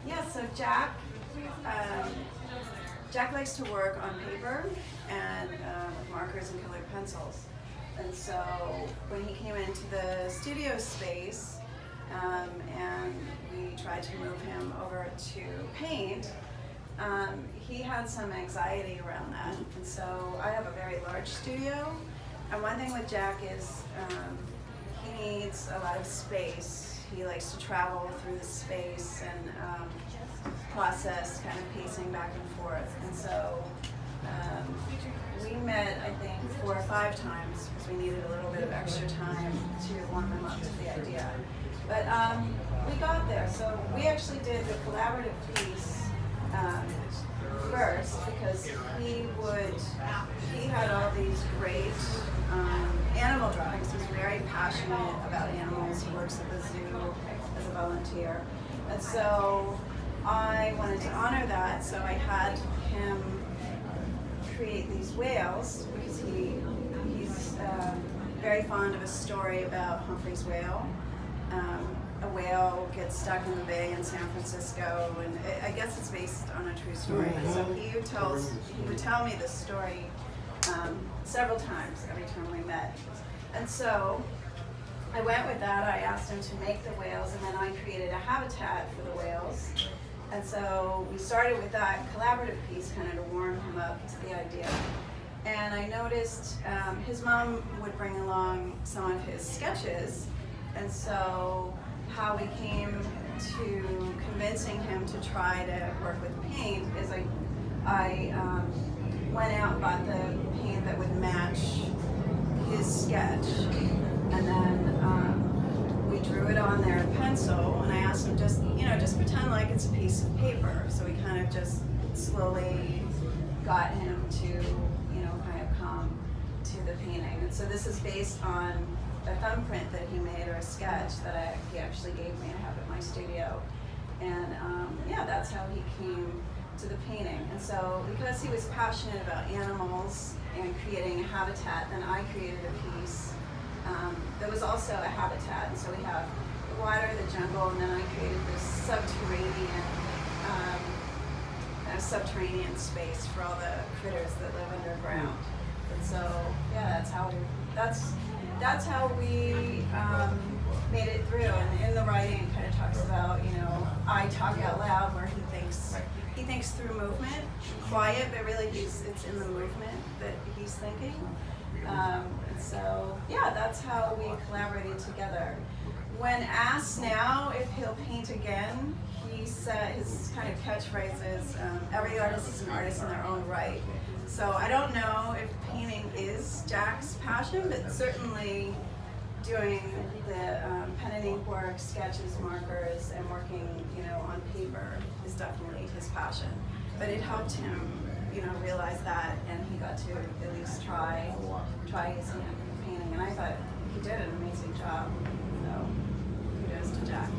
Yeah, so um, Jack likes to work on paper and with markers and colored pencils. And so when he came into the studio space and we tried to move him over to paint, he had some anxiety around that. And so I have a very large studio. And one thing with Jack is he needs a lot of space. He likes to travel through the space and process, kind of pacing back and forth. And so we met, I think, 4 or 5 times because we needed a little bit of extra time to warm him up to the idea. But we got there. So we actually did the collaborative piece first because he had all these great animal drawings. He's very passionate about animals. He works at the zoo as a volunteer. And so I wanted to honor that, so I had him create these whales because he's very fond of a story about Humphrey's whale. A whale gets stuck in the bay in San Francisco, and I guess it's based on a true story. So he would tell me this story several times every time we met. And so I went with that. I asked him to make the whales, and then I created a habitat for the whales. And so we started with that collaborative piece kind of to warm him up to the idea. And I noticed his mom would bring along some of his sketches, and so how we came to convincing him to try to work with paint is I went out and bought the paint that would match his sketch, and then we drew it on there in pencil, and I asked him just pretend like it's a piece of paper. So we kind of just slowly got him to, kind of come to the painting. And so this is based on a thumbprint that he made, or a sketch that he actually gave me. I have at my studio. And that's how he came to the painting. And so because he was passionate about animals and creating a habitat, then I created a piece that was also a habitat. And so we have the water, the jungle, and then I created this subterranean space for all the critters that live underground. And so that's how we made it through. And in the writing, it kind of talks about, I talk out loud, where he thinks through movement, quiet, but really it's in the movement that he's thinking. And so that's how we collaborated together. When asked now if he'll paint again, he said his kind of catchphrase is, every artist is an artist in their own right. So I don't know if painting is Jack's passion, but certainly doing the pen and ink work, sketches, markers, and working, on paper is definitely his passion. But it helped him, realize that, and he got to at least try his hand in painting. And I thought he did an amazing job. So kudos to Jack.